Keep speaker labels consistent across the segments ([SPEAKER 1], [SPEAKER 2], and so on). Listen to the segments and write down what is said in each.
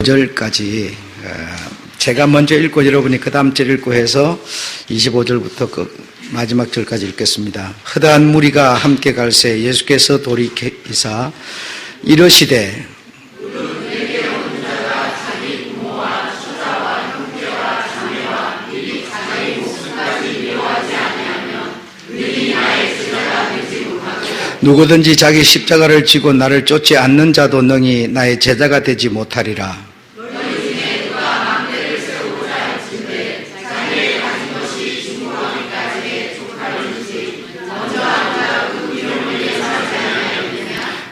[SPEAKER 1] 25절까지 제가 먼저 읽고 여러분이 그 다음 절 읽고 해서 25절부터 그 마지막 절까지 읽겠습니다. 허다한 무리가 함께 갈새 예수께서 돌이키사 이르시되 누구든지 자기 십자가를 지고 나를 쫓지 않는 자도 능히 나의 제자가 되지 못하리라.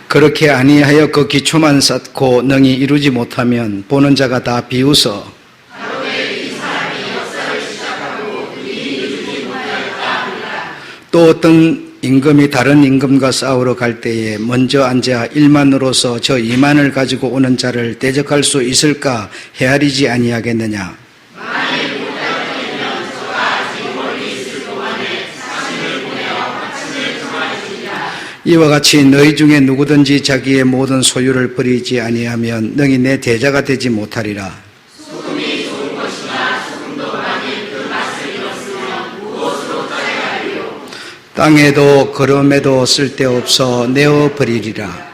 [SPEAKER 1] 그렇게 아니하여 그 기초만 쌓고 능히 이루지 못하면 보는 자가 다 비웃어 또 어떤 임금이 다른 임금과 싸우러 갈 때에 먼저 앉아 1만으로서 저 2만을 가지고 오는 자를 대적할 수 있을까 헤아리지 아니하겠느냐. 이와 같이 너희 중에 누구든지 자기의 모든 소유를 버리지 아니하면 능히 내 대자가 되지 못하리라. 땅에도 걸음에도 쓸데없어 내어버리리라.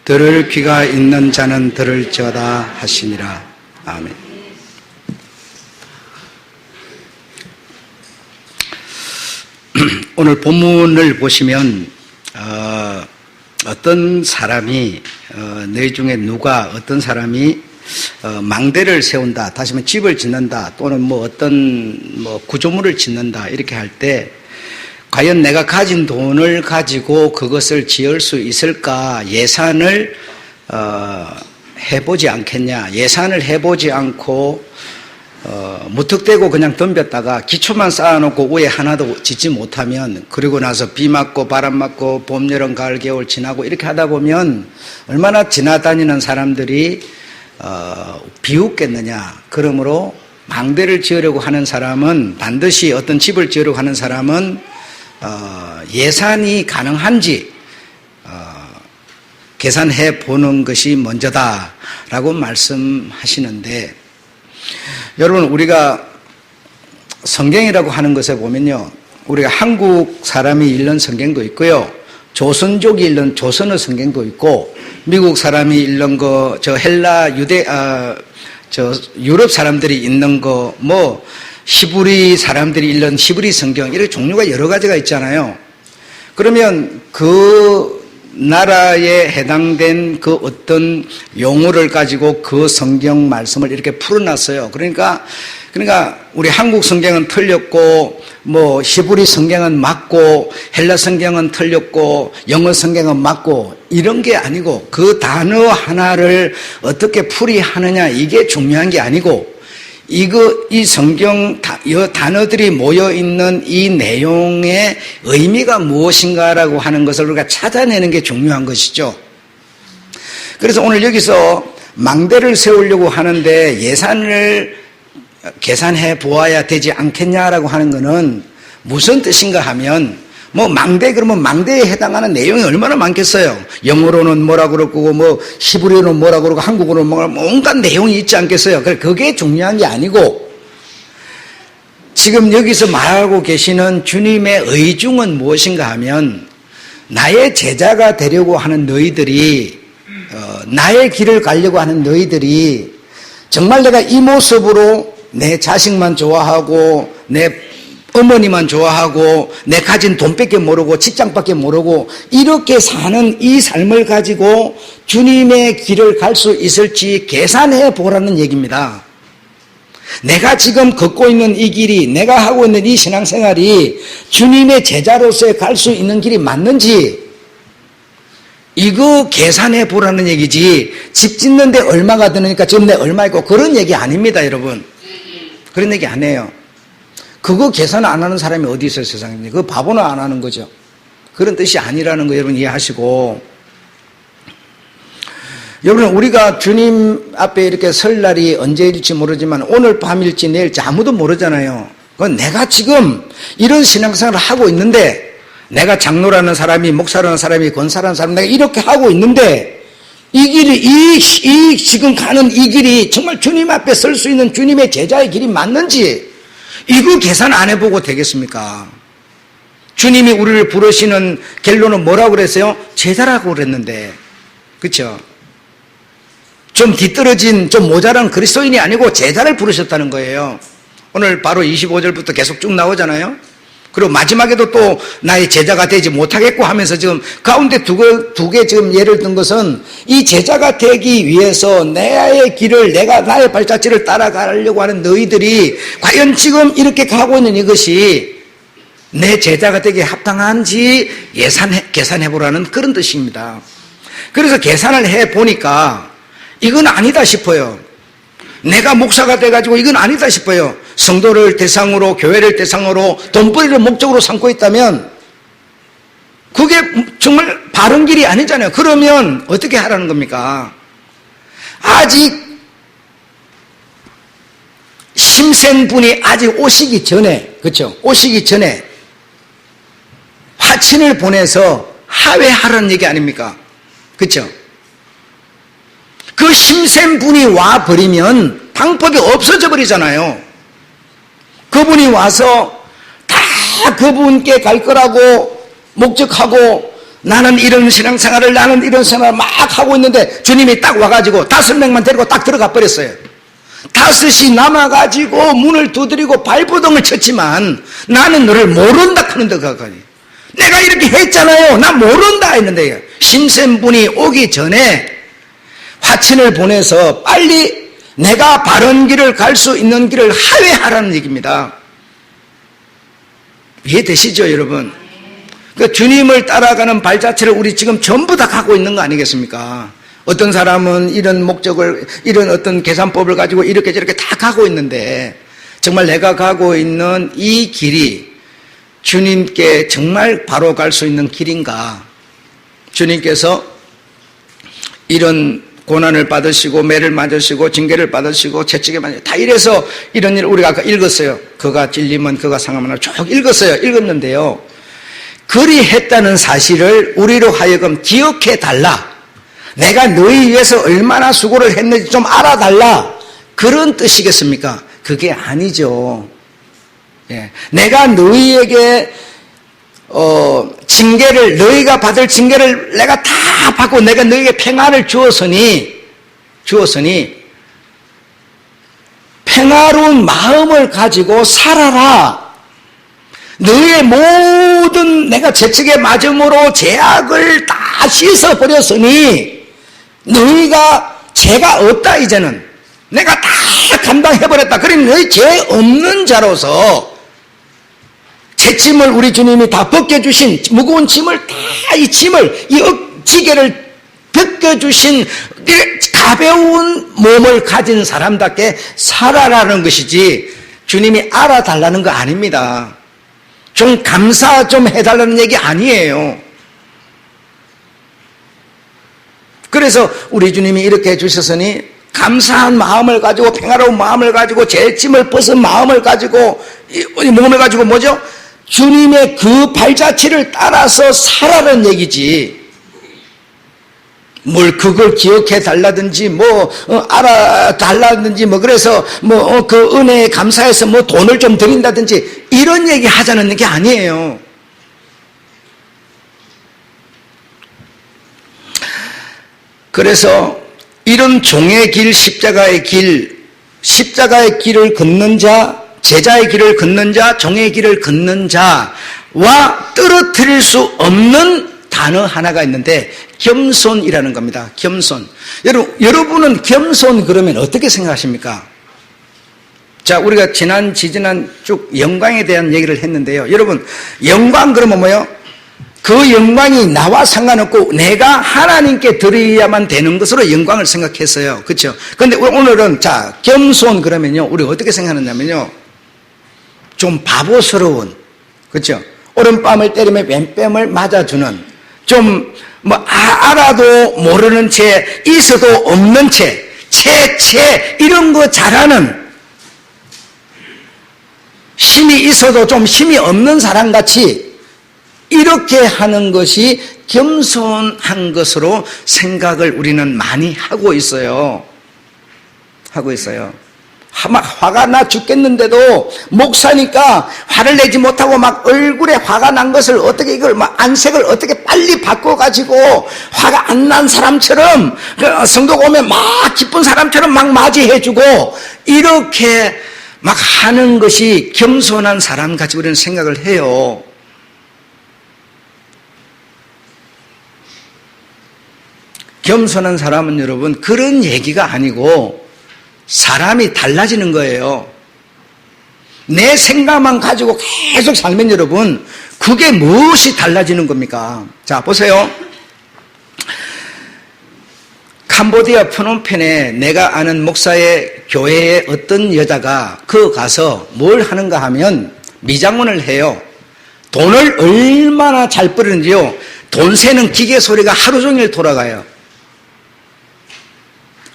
[SPEAKER 1] 들을 귀가 있는 자는 들을지어다 하시니라. 아멘. 오늘 본문을 보시면 어떤 사람이 너희 중에 누가 어떤 사람이 망대를 세운다, 다시 말하면 집을 짓는다, 또는 어떤 구조물을 짓는다 이렇게 할 때 과연 내가 가진 돈을 가지고 그것을 지을 수 있을까 예산을 해보지 않겠냐. 예산을 해보지 않고 무턱대고 그냥 덤볐다가 기초만 쌓아놓고 위에 하나도 짓지 못하면, 그리고 나서 비 맞고 바람 맞고 봄, 여름, 가을, 겨울 지나고 이렇게 하다 보면 얼마나 지나다니는 사람들이 비웃겠느냐. 그러므로 망대를 지으려고 하는 사람은, 반드시 어떤 집을 지으려고 하는 사람은 예산이 가능한지 계산해 보는 것이 먼저다라고 말씀하시는데, 여러분, 우리가 성경이라고 하는 것에 보면요, 우리가 한국 사람이 읽는 성경도 있고요, 조선족이 읽는 조선어 성경도 있고, 미국 사람이 읽는 거, 헬라 유럽 사람들이 읽는 거, 히브리 사람들이 읽는 히브리 성경, 이렇게 종류가 여러 가지가 있잖아요. 그러면 그 나라에 해당된 그 어떤 용어를 가지고 그 성경 말씀을 이렇게 풀어놨어요. 그러니까 우리 한국 성경은 틀렸고, 히브리 성경은 맞고, 헬라 성경은 틀렸고, 영어 성경은 맞고, 이런 게 아니고, 그 단어 하나를 어떻게 풀이하느냐, 이게 중요한 게 아니고, 이 성경 단어들이 모여있는 이 내용의 의미가 무엇인가라고 하는 것을 우리가 찾아내는 게 중요한 것이죠. 그래서 오늘 여기서 망대를 세우려고 하는데 예산을 계산해 보아야 되지 않겠냐라고 하는 것은 무슨 뜻인가 하면, 망대 그러면 망대에 해당하는 내용이 얼마나 많겠어요. 영어로는 뭐라고 그러고, 히브리어는 뭐라고 그러고, 한국어로는 뭐라고, 온갖 내용이 있지 않겠어요. 그게 중요한 게 아니고, 지금 여기서 말하고 계시는 주님의 의중은 무엇인가 하면, 나의 제자가 되려고 하는 너희들이, 나의 길을 가려고 하는 너희들이, 정말 내가 이 모습으로 내 자식만 좋아하고, 내 어머니만 좋아하고, 내 가진 돈밖에 모르고, 직장밖에 모르고, 이렇게 사는 이 삶을 가지고 주님의 길을 갈 수 있을지 계산해 보라는 얘기입니다. 내가 지금 걷고 있는 이 길이, 내가 하고 있는 이 신앙생활이 주님의 제자로서의 갈 수 있는 길이 맞는지, 이거 계산해 보라는 얘기지, 집 짓는데 얼마가 드니까 지금 내 얼마 있고, 그런 얘기 아닙니다, 여러분. 그런 얘기 안 해요. 그거 계산 안 하는 사람이 어디 있어요, 세상에. 그거 바보는 안 하는 거죠. 그런 뜻이 아니라는 거 여러분 이해하시고, 여러분, 우리가 주님 앞에 이렇게 설 날이 언제일지 모르지만 오늘 밤일지 내일지 아무도 모르잖아요. 그건 내가 지금 이런 신앙생활을 하고 있는데, 내가 장로라는 사람이, 목사라는 사람이, 권사라는 사람이 내가 이렇게 하고 있는데, 이 길이, 이 지금 가는 이 길이 정말 주님 앞에 설 수 있는 주님의 제자의 길이 맞는지, 이거 계산 안 해보고 되겠습니까? 주님이 우리를 부르시는 결론은 뭐라고 그랬어요? 제자라고 그랬는데, 그쵸? 좀 뒤떨어진, 좀 모자란 그리스도인이 아니고 제자를 부르셨다는 거예요. 오늘 바로 25절부터 계속 쭉 나오잖아요. 그리고 마지막에도 또 나의 제자가 되지 못하겠고 하면서 지금 가운데 두 개 지금 예를 든 것은 이 제자가 되기 위해서 나의 길을, 나의 발자취를 따라가려고 하는 너희들이 과연 지금 이렇게 가고 있는 이것이 내 제자가 되기에 합당한지 계산해 보라는 그런 뜻입니다. 그래서 계산을 해 보니까 이건 아니다 싶어요. 내가 목사가 돼가지고 이건 아니다 싶어요. 성도를 대상으로, 교회를 대상으로 돈벌이를 목적으로 삼고 있다면 그게 정말 바른 길이 아니잖아요. 그러면 어떻게 하라는 겁니까? 아직 심생분이 아직 오시기 전에, 그렇죠? 오시기 전에 화친을 보내서 하회하라는 얘기 아닙니까? 그렇죠? 그 심생분이 와버리면 방법이 없어져 버리잖아요. 그분이 와서 다 그분께 갈 거라고 목적하고 나는 이런 신앙생활을, 나는 이런 생활을 막 하고 있는데 주님이 딱 와가지고 5명만 데리고 딱 들어가 버렸어요. 5이 남아가지고 문을 두드리고 발버둥을 쳤지만 나는 너를 모른다 하는데 가까이 내가 이렇게 했잖아요. 나 모른다 했는데 심생분이 오기 전에 화친을 보내서 빨리 내가 바른 길을 갈 수 있는 길을 하회하라는 얘기입니다. 이해되시죠, 여러분? 그 주님을 따라가는 발자취를 우리 지금 전부 다 가고 있는 거 아니겠습니까? 어떤 사람은 이런 목적을, 이런 어떤 계산법을 가지고 이렇게 저렇게 다 가고 있는데 정말 내가 가고 있는 이 길이 주님께 정말 바로 갈 수 있는 길인가? 주님께서 이런 고난을 받으시고 매를 맞으시고 징계를 받으시고 채찍에 맞으시고 다 이래서 이런 일 우리가 아까 읽었어요. 그가 찔리면 그가 상하면 쭉 읽었어요. 읽었는데요. 그리 했다는 사실을 우리로 하여금 기억해 달라. 내가 너희 위해서 얼마나 수고를 했는지 좀 알아달라. 그런 뜻이겠습니까? 그게 아니죠. 예. 내가 너희에게 징계를, 너희가 받을 징계를 내가 다 받고 내가 너희에게 평안을 주었으니 평화로운 마음을 가지고 살아라. 너희의 모든 내가 채찍에 맞음으로 죄악을 다 씻어버렸으니 너희가 죄가 없다. 이제는 내가 다 감당해버렸다. 그러니 너희 죄 없는 자로서 제 짐을 우리 주님이 다 벗겨주신, 무거운 짐을 다 이 짐을, 이 지게를 벗겨주신 가벼운 몸을 가진 사람답게 살아라는 것이지 주님이 알아달라는 거 아닙니다. 좀 감사 좀 해달라는 얘기 아니에요. 그래서 우리 주님이 이렇게 해주셨으니 감사한 마음을 가지고, 평화로운 마음을 가지고, 죄 짐을 벗은 마음을 가지고, 이 몸을 가지고 뭐죠? 주님의 그 발자취를 따라서 살아라는 얘기지. 뭘 그걸 기억해 달라든지 알아 달라든지 그래서 그 은혜에 감사해서 돈을 좀 드린다든지 이런 얘기 하자는 게 아니에요. 그래서 이런 종의 길, 십자가의 길을 걷는 자, 제자의 길을 걷는 자, 종의 길을 걷는 자와 떨어뜨릴 수 없는 단어 하나가 있는데 겸손이라는 겁니다. 겸손. 여러분은 겸손 그러면 어떻게 생각하십니까? 자, 우리가 지지난 쭉 영광에 대한 얘기를 했는데요. 여러분, 영광 그러면 뭐예요? 그 영광이 나와 상관없고 내가 하나님께 드려야만 되는 것으로 영광을 생각했어요. 그렇죠? 그런데 오늘은 자, 겸손 그러면요. 우리가 어떻게 생각하느냐면요. 좀 바보스러운, 그렇죠? 오른뺨을 때리면 왼뺨을 맞아주는, 좀 알아도 모르는 채, 있어도 없는 채, 이런 거 잘하는, 힘이 있어도 좀 힘이 없는 사람같이 이렇게 하는 것이 겸손한 것으로 생각을 우리는 많이 하고 있어요. 막 화가 나 죽겠는데도 목사니까 화를 내지 못하고 막 얼굴에 화가 난 것을 어떻게 이걸 막 안색을 어떻게 빨리 바꿔가지고 화가 안 난 사람처럼 성도가 오면 막 기쁜 사람처럼 막 맞이해주고 이렇게 막 하는 것이 겸손한 사람 같이 우리는 생각을 해요. 겸손한 사람은 여러분 그런 얘기가 아니고 사람이 달라지는 거예요. 내 생각만 가지고 계속 살면 여러분 그게 무엇이 달라지는 겁니까? 자 보세요. 캄보디아 프놈펜에 내가 아는 목사의 교회에 어떤 여자가 그 가서 뭘 하는가 하면 미장원을 해요. 돈을 얼마나 잘 벌는지요. 돈 세는 기계 소리가 하루 종일 돌아가요.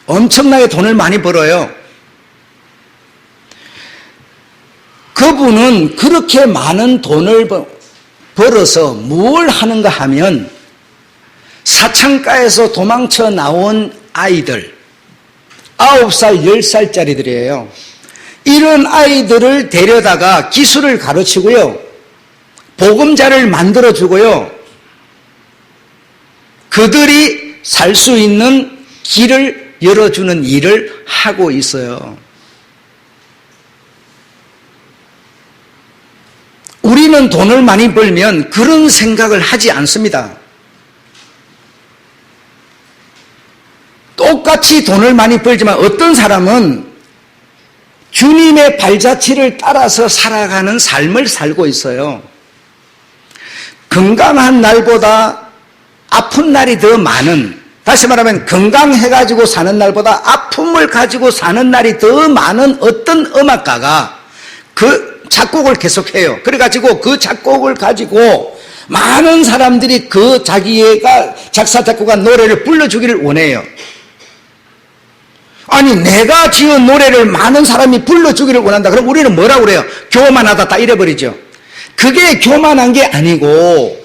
[SPEAKER 1] 엄청나게 돈을 많이 벌어요. 그분은 그렇게 많은 돈을 벌어서 뭘 하는가 하면 사창가에서 도망쳐 나온 아이들 9살, 10살짜리들이에요. 이런 아이들을 데려다가 기술을 가르치고요. 보금자를 만들어주고요. 그들이 살 수 있는 길을 열어주는 일을 하고 있어요. 우리는 돈을 많이 벌면 그런 생각을 하지 않습니다. 똑같이 돈을 많이 벌지만 어떤 사람은 주님의 발자취를 따라서 살아가는 삶을 살고 있어요. 건강한 날보다 아픈 날이 더 많은, 다시 말하면 건강해가지고 사는 날보다 아픔을 가지고 사는 날이 더 많은 어떤 음악가가 그 작곡을 계속해요. 그래가지고 그 작곡을 가지고 많은 사람들이 그 자기가 작사 작곡한 노래를 불러주기를 원해요. 아니 내가 지은 노래를 많은 사람이 불러주기를 원한다. 그럼 우리는 뭐라고 그래요? 교만하다 다 잃어버리죠. 그게 교만한 게 아니고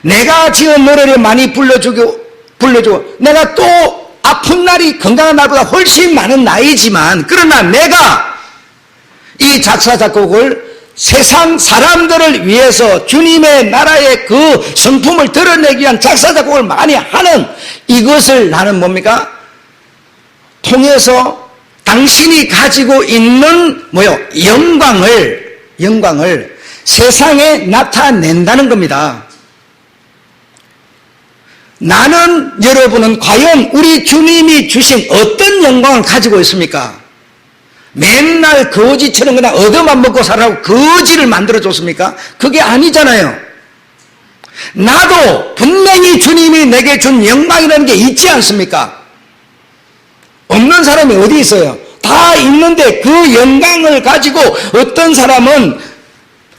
[SPEAKER 1] 내가 지은 노래를 많이 불러주고 내가 또 아픈 날이 건강한 날보다 훨씬 많은 나이지만 그러나 내가 이 작사 작곡을 세상 사람들을 위해서 주님의 나라의 그 성품을 드러내기 위한 작사 작곡을 많이 하는 이것을 나는 뭡니까? 통해서 당신이 가지고 있는 영광을 세상에 나타낸다는 겁니다. 나는 여러분은 과연 우리 주님이 주신 어떤 영광을 가지고 있습니까? 맨날 거지처럼 그냥 얻어만 먹고 살라고 거지를 만들어줬습니까? 그게 아니잖아요. 나도 분명히 주님이 내게 준 영광이라는 게 있지 않습니까? 없는 사람이 어디 있어요? 다 있는데 그 영광을 가지고 어떤 사람은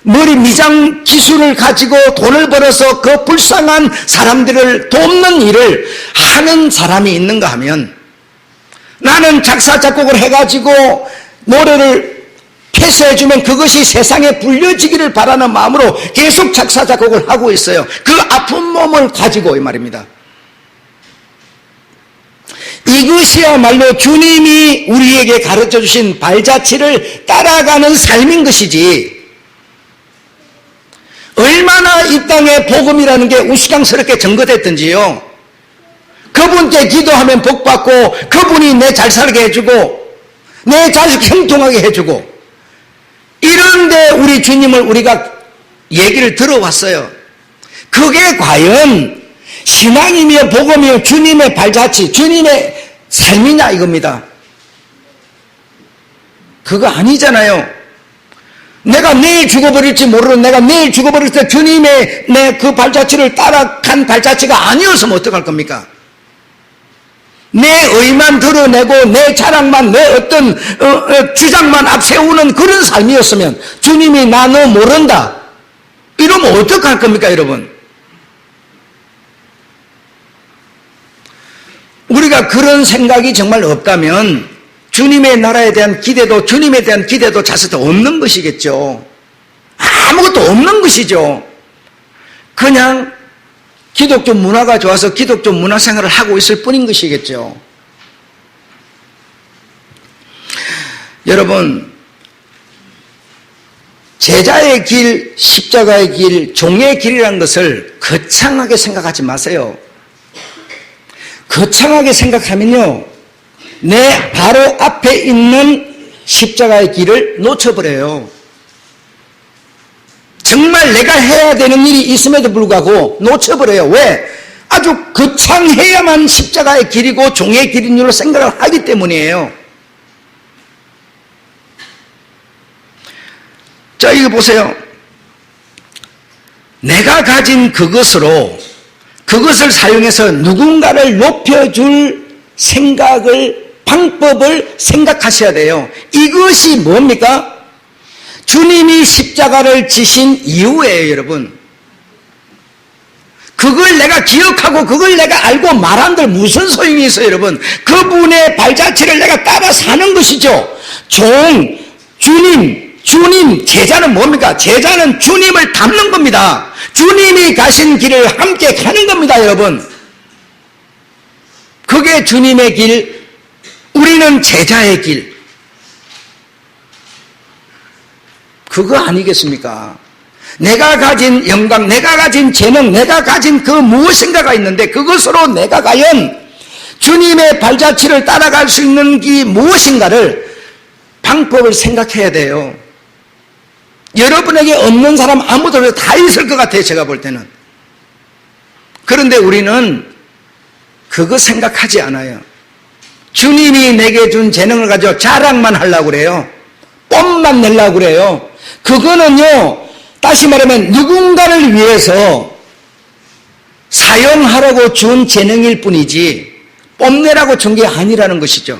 [SPEAKER 1] 머리 미장 기술을 가지고 돈을 벌어서 그 불쌍한 사람들을 돕는 일을 하는 사람이 있는가 하면 나는 작사 작곡을 해가지고 노래를 패스해주면 그것이 세상에 불려지기를 바라는 마음으로 계속 작사 작곡을 하고 있어요. 그 아픈 몸을 가지고 이 말입니다. 이것이야말로 주님이 우리에게 가르쳐 주신 발자취를 따라가는 삶인 것이지 얼마나 이 땅에 복음이라는 게 우스꽝스럽게 전거됐든지요. 그분께 기도하면 복받고 그분이 내 잘 살게 해주고 내 자식 형통하게 해주고 이런데 우리 주님을 우리가 얘기를 들어왔어요. 그게 과연 신앙이며 복음이며 주님의 발자취, 주님의 삶이냐 이겁니다. 그거 아니잖아요. 내가 내일 죽어버릴지 모르는 내가 내일 죽어버릴 때 주님의 내 그 발자취를 따라간 발자취가 아니었으면 어떡할 겁니까? 내 의만 드러내고 내 자랑만 내 어떤 주장만 앞세우는 그런 삶이었으면 주님이 나 너 모른다 이러면 어떡할 겁니까 여러분? 우리가 그런 생각이 정말 없다면 주님의 나라에 대한 기대도 주님에 대한 기대도 자칫 없는 것이겠죠. 아무것도 없는 것이죠. 그냥 기독교 문화가 좋아서 기독교 문화 생활을 하고 있을 뿐인 것이겠죠. 여러분, 제자의 길, 십자가의 길, 종의 길이라는 것을 거창하게 생각하지 마세요. 거창하게 생각하면요, 내 바로 앞에 있는 십자가의 길을 놓쳐버려요. 정말 내가 해야 되는 일이 있음에도 불구하고 놓쳐버려요. 왜? 아주 거창해야만 십자가의 길이고 종의 길인 줄로 생각을 하기 때문이에요. 자, 이거 보세요. 내가 가진 그것으로 그것을 사용해서 누군가를 높여줄 생각을, 방법을 생각하셔야 돼요. 이것이 뭡니까? 주님이 십자가를 지신 이유예요, 여러분. 그걸 내가 기억하고 그걸 내가 알고 말한들 무슨 소용이 있어요, 여러분. 그분의 발자취를 내가 따라 사는 것이죠. 주님, 제자는 뭡니까? 제자는 주님을 닮는 겁니다. 주님이 가신 길을 함께 가는 겁니다, 여러분. 그게 주님의 길, 우리는 제자의 길. 그거 아니겠습니까? 내가 가진 영광, 내가 가진 재능, 내가 가진 그 무엇인가가 있는데 그것으로 내가 과연 주님의 발자취를 따라갈 수 있는 게 무엇인가를 방법을 생각해야 돼요. 여러분에게 없는 사람 아무도 다 있을 것 같아요, 제가 볼 때는. 그런데 우리는 그거 생각하지 않아요. 주님이 내게 준 재능을 가지고 자랑만 하려고 그래요. 뽐만 내려고 그래요. 그거는요, 다시 말하면 누군가를 위해서 사용하라고 준 재능일 뿐이지 뽐내라고 준 게 아니라는 것이죠.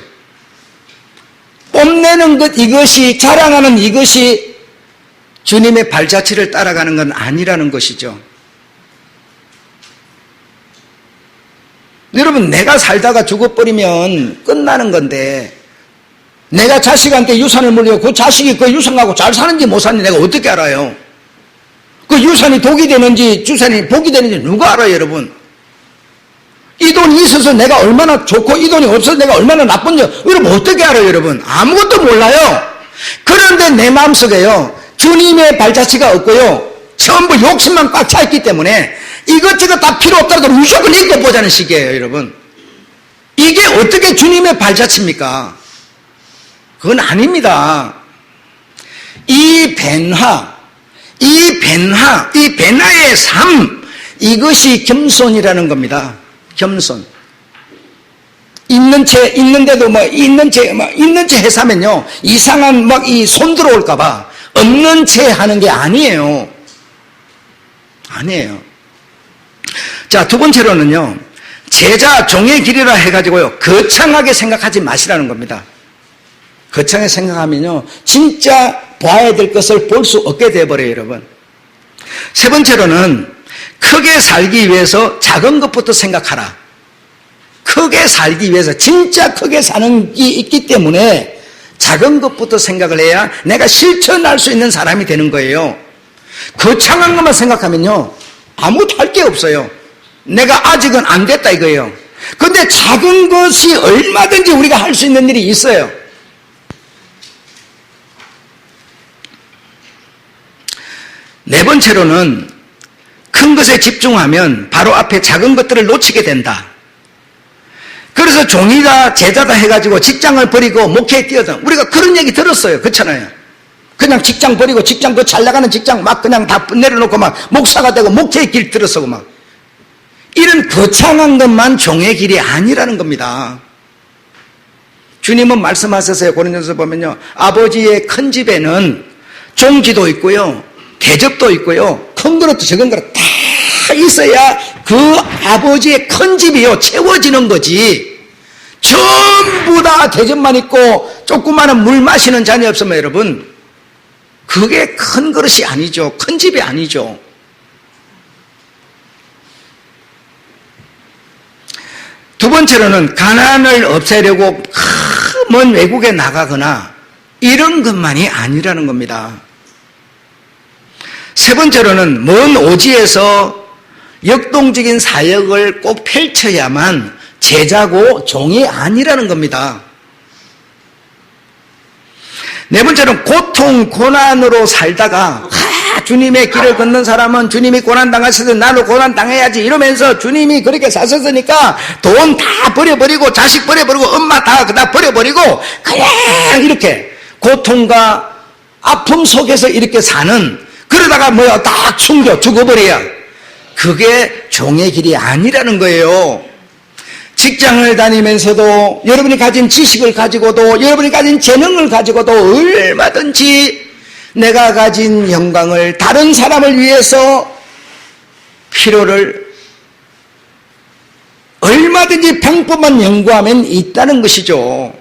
[SPEAKER 1] 뽐내는 것, 이것이, 자랑하는 이것이 주님의 발자취를 따라가는 건 아니라는 것이죠. 여러분, 내가 살다가 죽어버리면 끝나는 건데, 내가 자식한테 유산을 물려 그 자식이 그 유산하고 잘 사는지 못 사는지 내가 어떻게 알아요? 그 유산이 독이 되는지 주산이 복이 되는지 누가 알아요, 여러분? 이 돈이 있어서 내가 얼마나 좋고 이 돈이 없어서 내가 얼마나 나쁜지 여러분 어떻게 알아요, 여러분? 아무것도 몰라요. 그런데 내 마음속에요, 주님의 발자취가 없고요, 전부 욕심만 꽉 차 있기 때문에 이것저것 다 필요 없다고 무조건 이거 보자는 식이에요, 여러분. 이게 어떻게 주님의 발자취입니까? 그건 아닙니다. 이 변화의 삶, 이것이 겸손이라는 겁니다. 겸손. 있는 채 해사면요, 이상한 이 손 들어올까봐 없는 채 하는 게 아니에요. 아니에요. 자, 두 번째로는요, 제자 종의 길이라 해가지고요, 거창하게 생각하지 마시라는 겁니다. 거창하게 생각하면요, 진짜 봐야 될 것을 볼 수 없게 되어버려요, 여러분. 세 번째로는 크게 살기 위해서 작은 것부터 생각하라. 크게 살기 위해서 진짜 크게 사는 게 있기 때문에 작은 것부터 생각을 해야 내가 실천할 수 있는 사람이 되는 거예요. 거창한 것만 생각하면요, 아무것도 할 게 없어요. 내가 아직은 안 됐다 이거예요. 그런데 작은 것이 얼마든지 우리가 할 수 있는 일이 있어요. 네 번째로는 큰 것에 집중하면 바로 앞에 작은 것들을 놓치게 된다. 그래서 종이가 제자다 해가지고 직장을 버리고 목회에 뛰어든, 우리가 그런 얘기 들었어요. 그렇잖아요. 그냥 직장 버리고 직장, 그 잘 나가는 직장 막 그냥 다 내려놓고 막 목사가 되고 목회의 길 들어서고 막, 이런 거창한 것만 종의 길이 아니라는 겁니다. 주님은 말씀하셨어요. 고린도전서 보면요, 아버지의 큰 집에는 종지도 있고요, 대접도 있고요, 큰 그릇도 적은 그릇 다 있어야 그 아버지의 큰 집이요 채워지는 거지. 전부 다 대접만 있고 조그마한 물 마시는 잔이 없으면 여러분, 그게 큰 그릇이 아니죠. 큰 집이 아니죠. 두 번째로는 가난을 없애려고 먼 외국에 나가거나 이런 것만이 아니라는 겁니다. 세 번째로는 먼 오지에서 역동적인 사역을 꼭 펼쳐야만 제자고 종이 아니라는 겁니다. 네 번째는 고통, 고난으로 살다가 주님의 길을 걷는 사람은 주님이 고난당하셔도 나도 고난당해야지 이러면서 주님이 그렇게 사셨으니까 돈 다 버려버리고 자식 버려버리고 엄마 다 버려버리고 그냥 이렇게 고통과 아픔 속에서 이렇게 사는, 그러다가 뭐야 딱 숨겨 죽어버려야, 그게 종의 길이 아니라는 거예요. 직장을 다니면서도 여러분이 가진 지식을 가지고도 여러분이 가진 재능을 가지고도 얼마든지 내가 가진 영광을 다른 사람을 위해서 필요를 얼마든지 방법만 연구하면 있다는 것이죠.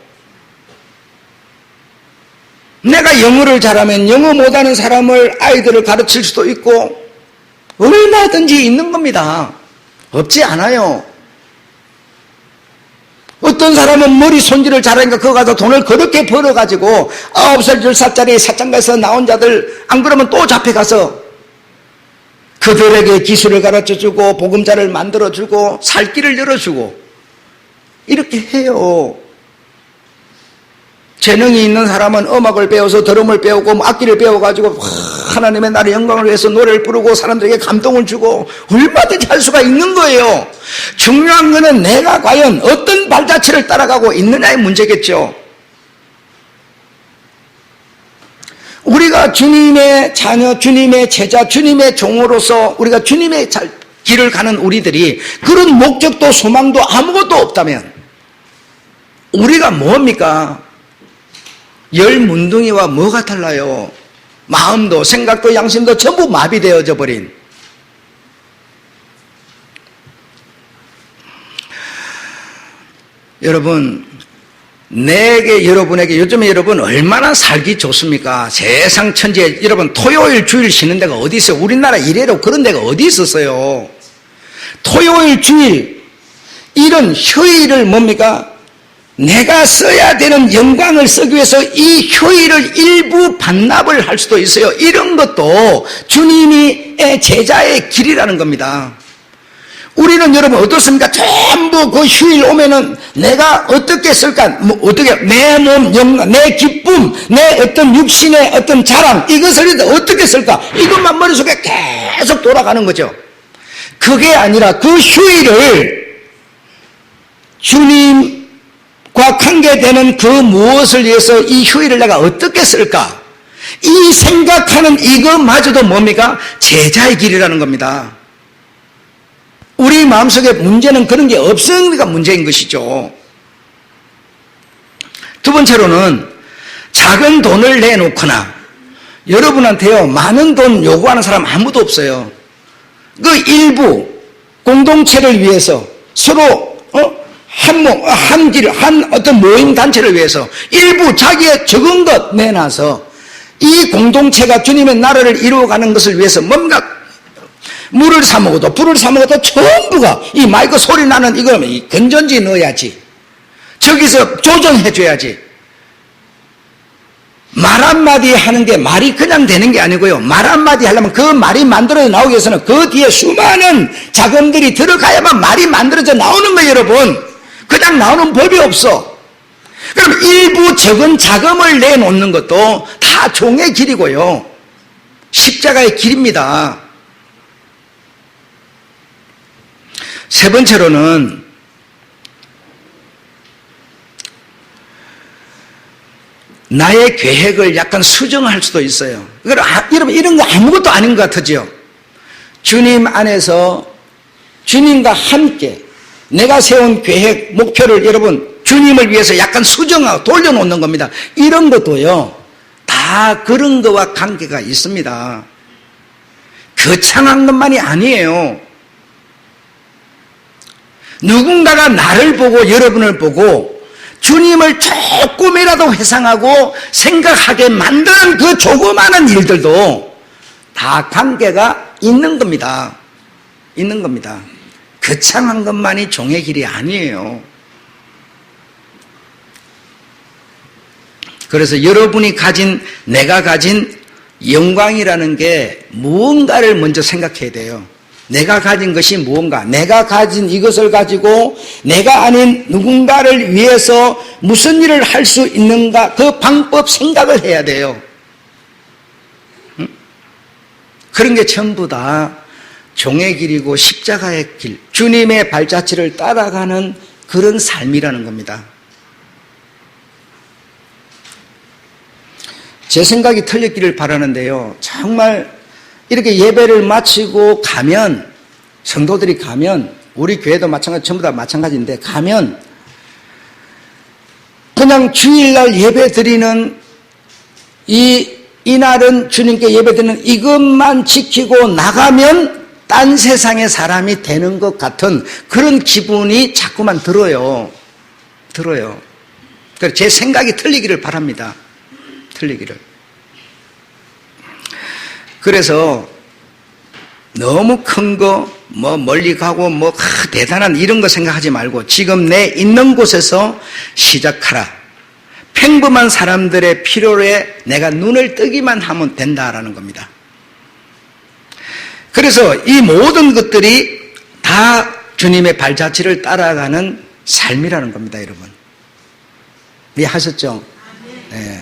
[SPEAKER 1] 내가 영어를 잘하면 영어 못하는 사람을, 아이들을 가르칠 수도 있고 얼마든지 있는 겁니다. 없지 않아요. 어떤 사람은 머리 손질을 잘하니까 그거 가서 돈을 그렇게 벌어가지고 9살, 10살짜리 사장가에서 나온 자들 안 그러면 또 잡혀가서 그들에게 기술을 가르쳐주고 보금자를 만들어주고 살 길을 열어주고 이렇게 해요. 재능이 있는 사람은 음악을 배워서 드럼을 배우고 악기를 배워가지고 하나님의 나라의 영광을 위해서 노래를 부르고 사람들에게 감동을 주고 얼마든지 할 수가 있는 거예요. 중요한 것은 내가 과연 어떤 발자취를 따라가고 있느냐의 문제겠죠. 우리가 주님의 자녀, 주님의 제자, 주님의 종으로서 우리가 주님의 길을 가는 우리들이 그런 목적도 소망도 아무것도 없다면 우리가 뭡니까? 열 문둥이와 뭐가 달라요? 마음도 생각도 양심도 전부 마비되어져 버린. 여러분, 여러분에게 요즘에 여러분 얼마나 살기 좋습니까? 세상 천지에 여러분 토요일 주일 쉬는 데가 어디 있어요? 우리나라 이래로 그런 데가 어디 있었어요? 토요일 주일 이런 휴일을 뭡니까? 내가 써야 되는 영광을 쓰기 위해서 이 휴일을 일부 반납을 할 수도 있어요. 이런 것도 주님이 제자의 길이라는 겁니다. 우리는 여러분 어떻습니까? 전부 그 휴일 오면은 내가 어떻게 쓸까? 어떻게 내 몸, 영광, 내 기쁨, 내 어떤 육신의 어떤 자랑 이것을 어떻게 쓸까? 이것만 머릿속에 계속 돌아가는 거죠. 그게 아니라 그 휴일을 주님과 관계되는 그 무엇을 위해서 이 휴일을 내가 어떻게 쓸까? 이 생각하는 이것마저도 뭡니까? 제자의 길이라는 겁니다. 우리 마음속에 문제는 그런 게 없으니까 문제인 것이죠. 두 번째로는 작은 돈을 내놓거나 여러분한테요 많은 돈 요구하는 사람 아무도 없어요. 그 일부 공동체를 위해서 서로 한 어떤 모임 단체를 위해서 일부 자기의 적은 것 내놔서 이 공동체가 주님의 나라를 이루어가는 것을 위해서 뭔가 물을 사 먹어도 불을 사 먹어도 전부가 이 마이크 소리 나는 이거 건전지 넣어야지, 저기서 조정해 줘야지. 말 한마디 하는 게 말이 그냥 되는 게 아니고요, 말 한마디 하려면 그 말이 만들어져 나오기 위해서는 그 뒤에 수많은 자금들이 들어가야만 말이 만들어져 나오는 거예요. 여러분, 그냥 나오는 법이 없어. 그럼 일부 적은 자금을 내놓는 것도 다 종의 길이고요, 십자가의 길입니다. 세 번째로는 나의 계획을 약간 수정할 수도 있어요. 여러분 이런 거 아무것도 아닌 것 같으죠? 주님 안에서 주님과 함께 내가 세운 계획, 목표를 여러분 주님을 위해서 약간 수정하고 돌려놓는 겁니다. 이런 것도요 다 그런 거와 관계가 있습니다. 거창한 것만이 아니에요. 누군가가 나를 보고 여러분을 보고 주님을 조금이라도 회상하고 생각하게 만드는 그 조그마한 일들도 다 관계가 있는 겁니다. 있는 겁니다. 거창한 것만이 종의 길이 아니에요. 그래서 여러분이 내가 가진 영광이라는 게 무언가를 먼저 생각해야 돼요. 내가 가진 것이 무언가, 내가 가진 이것을 가지고 내가 아닌 누군가를 위해서 무슨 일을 할 수 있는가, 그 방법 생각을 해야 돼요. 그런 게 전부 다 종의 길이고 십자가의 길, 주님의 발자취를 따라가는 그런 삶이라는 겁니다. 제 생각이 틀렸기를 바라는데요. 정말 이렇게 예배를 마치고 가면, 성도들이 가면, 우리 교회도 마찬가지, 전부 다 마찬가지인데, 가면 그냥 주일날 예배 드리는 이날은 주님께 예배 드리는 이것만 지키고 나가면 딴 세상의 사람이 되는 것 같은 그런 기분이 자꾸만 들어요. 그래서 제 생각이 틀리기를 바랍니다. 틀리기를. 그래서 너무 큰 거, 멀리 가고, 대단한 이런 거 생각하지 말고 지금 내 있는 곳에서 시작하라. 평범한 사람들의 필요에 내가 눈을 뜨기만 하면 된다라는 겁니다. 그래서 이 모든 것들이 다 주님의 발자취를 따라가는 삶이라는 겁니다, 여러분. 이해하셨죠? 네.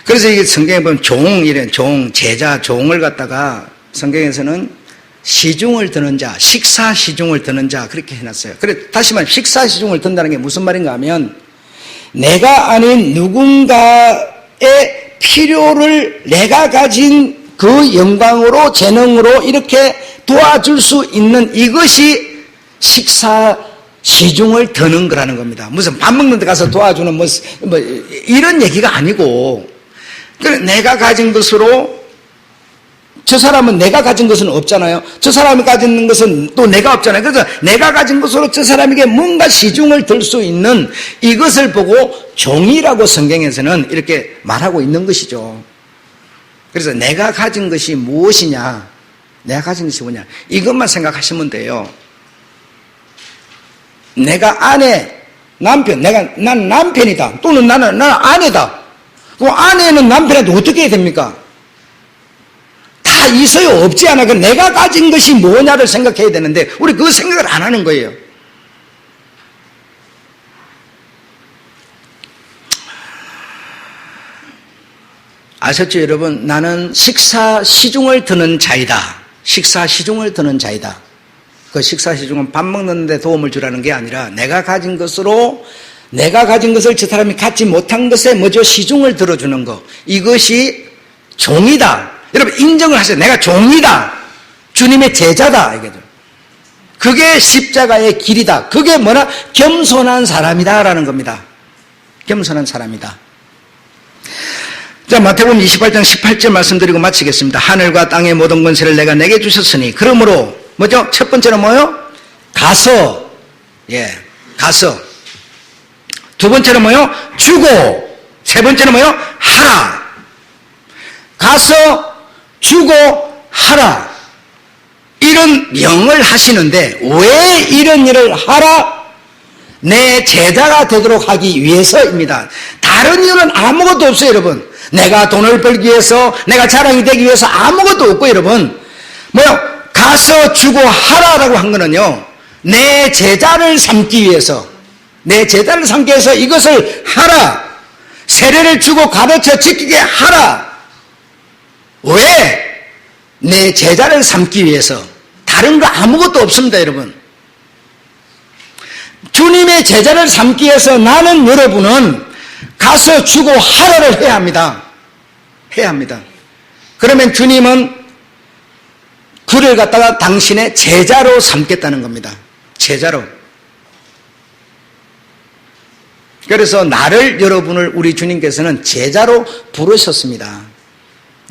[SPEAKER 1] 그래서 이게 성경에 보면 제자, 종을 갖다가 성경에서는 시중을 드는 자, 식사 시중을 드는 자, 그렇게 해놨어요. 그래, 다시 말해, 식사 시중을 든다는 게 무슨 말인가 하면, 내가 아닌 누군가의 필요를 내가 가진 그 영광으로, 재능으로 이렇게 도와줄 수 있는 이것이 식사 시중을 드는 거라는 겁니다. 무슨 밥 먹는 데 가서 도와주는 이런 얘기가 아니고, 내가 가진 것으로, 저 사람은 내가 가진 것은 없잖아요. 저 사람이 가진 것은 또 내가 없잖아요. 그래서 내가 가진 것으로 저 사람에게 뭔가 시중을 들 수 있는 이것을 보고 종이라고 성경에서는 이렇게 말하고 있는 것이죠. 그래서 내가 가진 것이 무엇이냐, 내가 가진 것이 뭐냐, 이것만 생각하시면 돼요. 내가 아내, 남편, 난 남편이다. 또는 나는 아내다. 그럼 아내는 남편한테 어떻게 해야 됩니까? 다 있어요? 없지 않아? 내가 가진 것이 뭐냐를 생각해야 되는데, 우리 그 생각을 안 하는 거예요. 아셨죠, 여러분? 나는 식사 시중을 드는 자이다. 식사 시중을 드는 자이다. 그 식사 시중은 밥 먹는 데 도움을 주라는 게 아니라 내가 가진 것으로, 내가 가진 것을 저 사람이 갖지 못한 것에 먼저 시중을 들어주는 것. 이것이 종이다. 여러분 인정을 하세요. 내가 종이다. 주님의 제자다. 이거죠. 그게 십자가의 길이다. 그게 뭐냐? 겸손한 사람이다라는 겁니다. 겸손한 사람이다. 자, 마태복음 28장 18절 말씀드리고 마치겠습니다. 하늘과 땅의 모든 권세를 내가 내게 주셨으니, 그러므로 뭐죠? 첫 번째는 뭐요? 가서. 두 번째는 뭐요? 주고. 세 번째는 뭐요? 하라. 가서 주고 하라. 이런 명을 하시는데 왜 이런 일을 하라? 내 제자가 되도록 하기 위해서입니다. 다른 이유는 아무것도 없어요, 여러분. 내가 돈을 벌기 위해서, 내가 자랑이 되기 위해서 아무것도 없고, 여러분. 가서 주고 하라라고 한 거는요, 내 제자를 삼기 위해서, 내 제자를 삼기 위해서 이것을 하라. 세례를 주고 가르쳐 지키게 하라. 왜? 내 제자를 삼기 위해서. 다른 거 아무것도 없습니다, 여러분. 주님의 제자를 삼기 위해서 나는, 여러분은 가서 주고 하라를 해야 합니다. 해야 합니다. 그러면 주님은 그를 갖다가 당신의 제자로 삼겠다는 겁니다. 제자로. 그래서 나를, 여러분을 우리 주님께서는 제자로 부르셨습니다.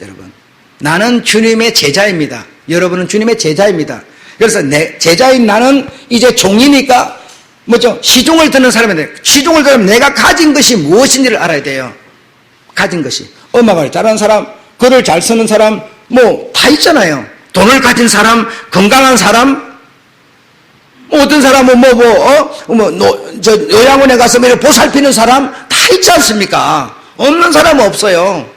[SPEAKER 1] 여러분, 나는 주님의 제자입니다. 여러분은 주님의 제자입니다. 그래서 내 제자인 나는 이제 종이니까 뭐죠? 시중을 드는 사람인데, 시중을 들으면 내가 가진 것이 무엇인지를 알아야 돼요. 가진 것이. 음악을 잘하는 사람, 글을 잘 쓰는 사람, 다 있잖아요. 돈을 가진 사람, 건강한 사람, 어떤 사람은 요양원에 가서 보살피는 사람 다 있지 않습니까? 없는 사람은 없어요.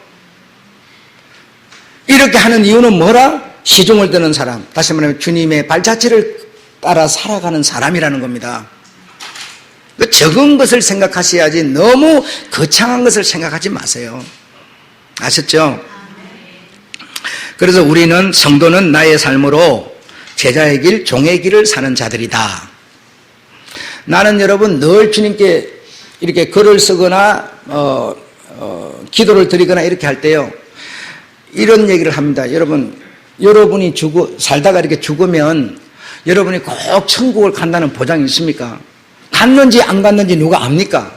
[SPEAKER 1] 이렇게 하는 이유는 뭐라? 시중을 드는 사람, 다시 말하면 주님의 발자취를 따라 살아가는 사람이라는 겁니다. 그 적은 것을 생각하셔야지 너무 거창한 것을 생각하지 마세요. 아셨죠? 그래서 우리는 성도는 나의 삶으로 제자의 길, 종의 길을 사는 자들이다. 나는 여러분 늘 주님께 이렇게 글을 쓰거나 기도를 드리거나 이렇게 할 때요, 이런 얘기를 합니다. 여러분이 살다가 이렇게 죽으면 여러분이 꼭 천국을 간다는 보장이 있습니까? 갔는지 안 갔는지 누가 압니까?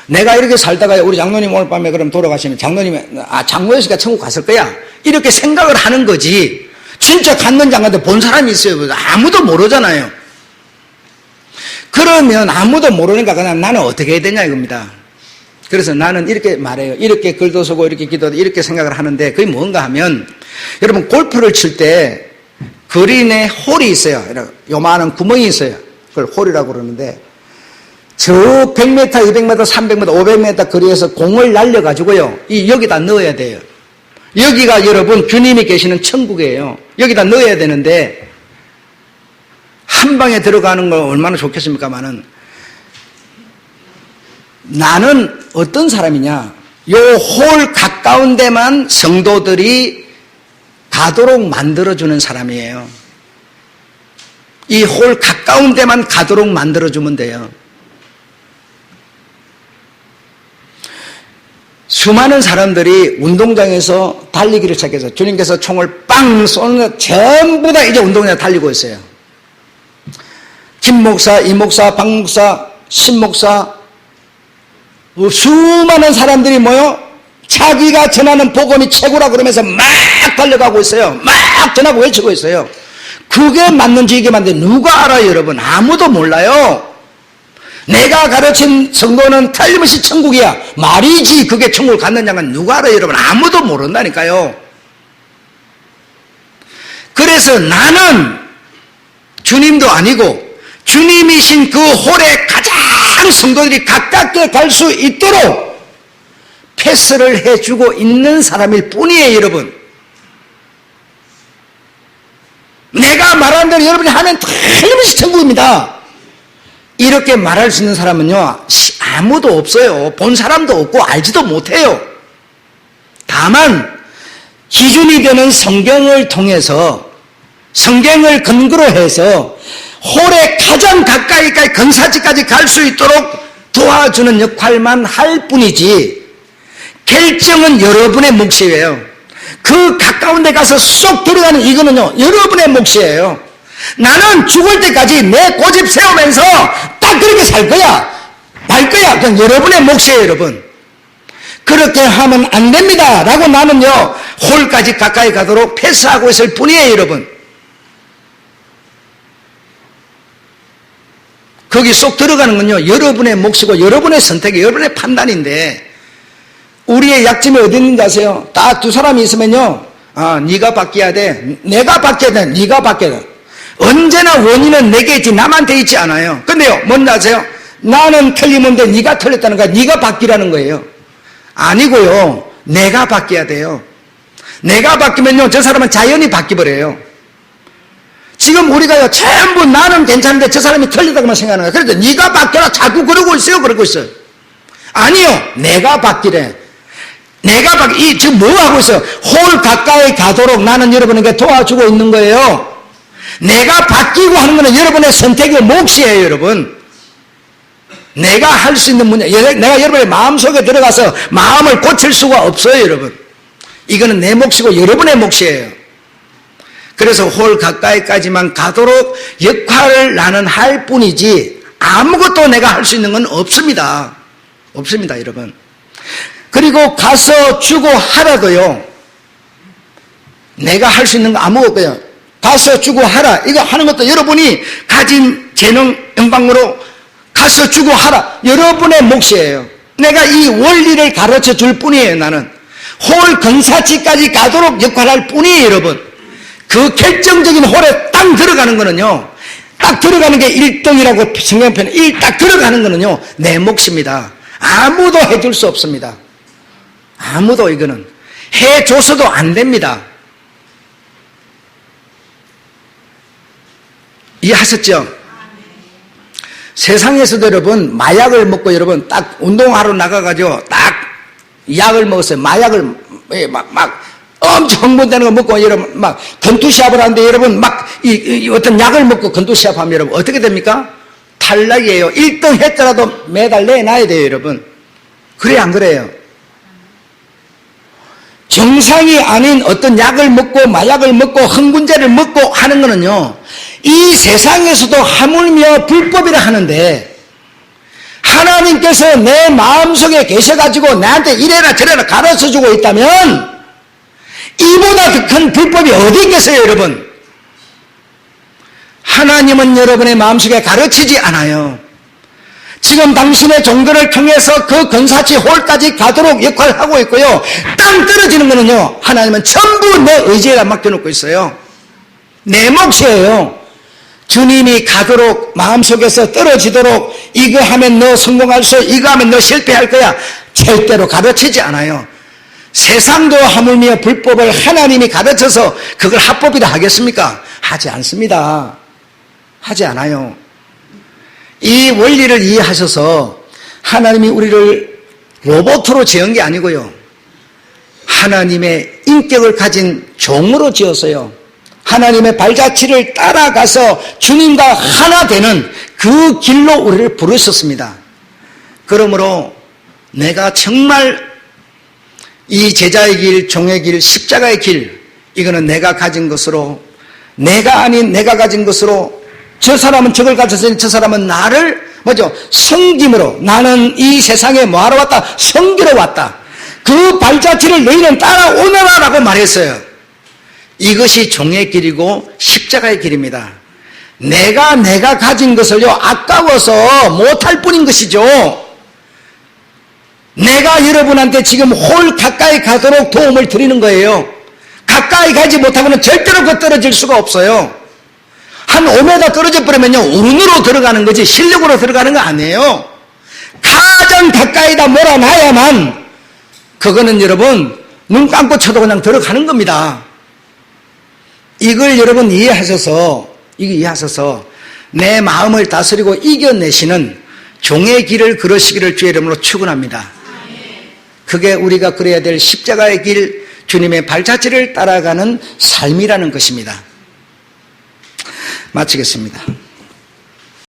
[SPEAKER 1] 내가 이렇게 살다가 우리 장로님 오늘 밤에 그럼 돌아가시면 장로였으니까 천국 갔을 거야, 이렇게 생각을 하는 거지, 진짜 갔는지 안 갔는지 본 사람이 있어요? 아무도 모르잖아요. 그러면 아무도 모르니까 그냥 나는 어떻게 해야 되냐 이겁니다. 그래서 나는 이렇게 말해요. 이렇게 글도 쓰고 이렇게 기도도 이렇게 생각을 하는데, 그게 뭔가 하면, 여러분 골프를 칠 때 그린에 홀이 있어요. 요만한 구멍이 있어요. 그걸 홀이라고 그러는데, 저 100m, 200m, 300m, 500m 거리에서 공을 날려가지고요, 여기다 넣어야 돼요. 여기가 여러분 주님이 계시는 천국이에요. 여기다 넣어야 되는데, 한 방에 들어가는 거 얼마나 좋겠습니까만은, 나는 어떤 사람이냐, 요 홀 가까운 데만 성도들이 가도록 만들어주는 사람이에요. 이 홀 가까운 데만 가도록 만들어주면 돼요. 수많은 사람들이 운동장에서 달리기를 시작해서 주님께서 총을 빵 쏘는 전부 다 이제 운동장에 달리고 있어요. 김 목사, 이 목사, 박 목사, 신 목사, 수많은 사람들이 모여 자기가 전하는 복음이 최고라 그러면서 막 달려가고 있어요. 막 전하고 외치고 있어요. 그게 맞는지 이게 맞는지 누가 알아요, 여러분? 아무도 몰라요. 내가 가르친 성도는 틀림없이 천국이야, 말이지 그게 천국을 갔느냐는 누가 알아요, 여러분? 아무도 모른다니까요. 그래서 나는 주님도 아니고 주님이신 그 홀에 가장 성도들이 가깝게 갈 수 있도록 패스를 해주고 있는 사람일 뿐이에요, 여러분. 내가 말하는 대로 여러분이 하면 틀림없이 천국입니다. 이렇게 말할 수 있는 사람은요, 아무도 없어요. 본 사람도 없고 알지도 못해요. 다만 기준이 되는 성경을 통해서, 성경을 근거로 해서 홀에 가장 가까이까지 근사지까지 갈 수 있도록 도와주는 역할만 할 뿐이지, 결정은 여러분의 몫이에요. 그 가까운 데 가서 쏙 들어가는 이거는요, 여러분의 몫이에요. 나는 죽을 때까지 내 고집 세우면서 딱 그렇게 살 거야, 말 거야. 그건 여러분의 몫이에요, 여러분. 그렇게 하면 안 됩니다 라고 나는요, 홀까지 가까이 가도록 패스하고 있을 뿐이에요, 여러분. 거기 쏙 들어가는 건요, 여러분의 몫이고 여러분의 선택이, 여러분의 판단인데, 우리의 약점이 어디 있는지 아세요? 딱 두 사람이 있으면요, 네가 바뀌어야 돼, 내가 바뀌어야 돼, 네가 바뀌어야 돼. 언제나 원인은 내게 있지 남한테 있지 않아요. 근데요, 뭔지 아세요? 나는 틀리는데 네가 틀렸다는 거야, 네가 바뀌라는 거예요. 아니고요, 내가 바뀌어야 돼요. 내가 바뀌면요, 저 사람은 자연히 바뀌어버려요. 지금 우리가요, 전부 나는 괜찮은데 저 사람이 틀리다고만 생각하는 거예요. 그래서 네가 바뀌어라 자꾸 그러고 있어요. 그러고 있어요. 아니요, 내가 바뀌래. 지금 뭐 하고 있어요? 홀 가까이 가도록 나는 여러분에게 도와주고 있는 거예요. 내가 바뀌고 하는 거는 여러분의 선택의 몫이에요, 여러분. 내가 할 수 있는 문제, 내가 여러분의 마음속에 들어가서 마음을 고칠 수가 없어요, 여러분. 이거는 내 몫이고 여러분의 몫이에요. 그래서 홀 가까이까지만 가도록 역할을 나는 할 뿐이지 아무것도 내가 할 수 있는 건 없습니다. 없습니다, 여러분. 그리고 가서 주고 하라도요, 내가 할 수 있는 거 아무것도요, 가서 주고 하라, 이거 하는 것도 여러분이 가진 재능, 영광으로 가서 주고 하라, 여러분의 몫이에요. 내가 이 원리를 가르쳐 줄 뿐이에요. 나는 홀 근사치까지 가도록 역할할 뿐이에요, 여러분. 그 결정적인 홀에 딱 들어가는 거는요, 딱 들어가는 게 1등이라고 성경 표현해. 딱 들어가는 거는요, 내 몫입니다. 아무도 해줄 수 없습니다. 아무도 이거는 해줘서도 안 됩니다. 이해하셨죠? 세상에서도 여러분 마약을 먹고 여러분 딱 운동하러 나가가지고 딱 약을 먹었어요. 마약을 막 엄청 흥분되는 거 먹고 여러분 막 건투시합을 하는데 여러분 막 이 어떤 약을 먹고 건투시합하면 여러분 어떻게 됩니까? 탈락이에요. 1등 했더라도 매달 내놔야 돼요, 여러분. 그래 안 그래요? 정상이 아닌 어떤 약을 먹고 마약을 먹고 흥분제를 먹고 하는 거는요, 이 세상에서도 하물며 불법이라 하는데 하나님께서 내 마음속에 계셔가지고 나한테 이래라 저래라 가르쳐주고 있다면 이보다 더 큰 불법이 어디 있겠어요, 여러분? 하나님은 여러분의 마음속에 가르치지 않아요. 지금 당신의 종교를 통해서 그 근사치 홀까지 가도록 역할을 하고 있고요. 땅 떨어지는 거는요, 하나님은 전부 내 의지에다 맡겨놓고 있어요. 내 몫이에요. 주님이 가도록 마음속에서 떨어지도록 이거 하면 너 성공할 수, 이거 하면 너 실패할 거야. 절대로 가르치지 않아요. 세상도 하물며 불법을 하나님이 가르쳐서 그걸 합법이라 하겠습니까? 하지 않습니다. 하지 않아요. 이 원리를 이해하셔서 하나님이 우리를 로봇으로 지은 게 아니고요, 하나님의 인격을 가진 종으로 지었어요. 하나님의 발자취를 따라가서 주님과 하나 되는 그 길로 우리를 부르셨습니다. 그러므로 내가 정말 이 제자의 길, 종의 길, 십자가의 길, 이거는 내가 가진 것으로, 내가 아닌 내가 가진 것으로, 저 사람은 저걸 가졌으니 저 사람은 나를 뭐죠? 섬김으로, 나는 이 세상에 뭐하러 왔다? 섬기러 왔다. 그 발자취를 너희는 따라오너라 라고 말했어요. 이것이 종의 길이고 십자가의 길입니다. 내가 가진 것을요, 아까워서 못할 뿐인 것이죠. 내가 여러분한테 지금 홀 가까이 가도록 도움을 드리는 거예요. 가까이 가지 못하고는 절대로 그 떨어질 수가 없어요. 한 5m 떨어져 버리면요, 운으로 들어가는 거지 실력으로 들어가는 거 아니에요. 가장 가까이다 몰아놔야만 그거는 여러분 눈 감고 쳐도 그냥 들어가는 겁니다. 이걸 여러분 이해하셔서 내 마음을 다스리고 이겨내시는 종의 길을 걸으시기를 주의 이름으로 축원합니다. 그게 우리가 그래야 될 십자가의 길, 주님의 발자취를 따라가는 삶이라는 것입니다. 마치겠습니다.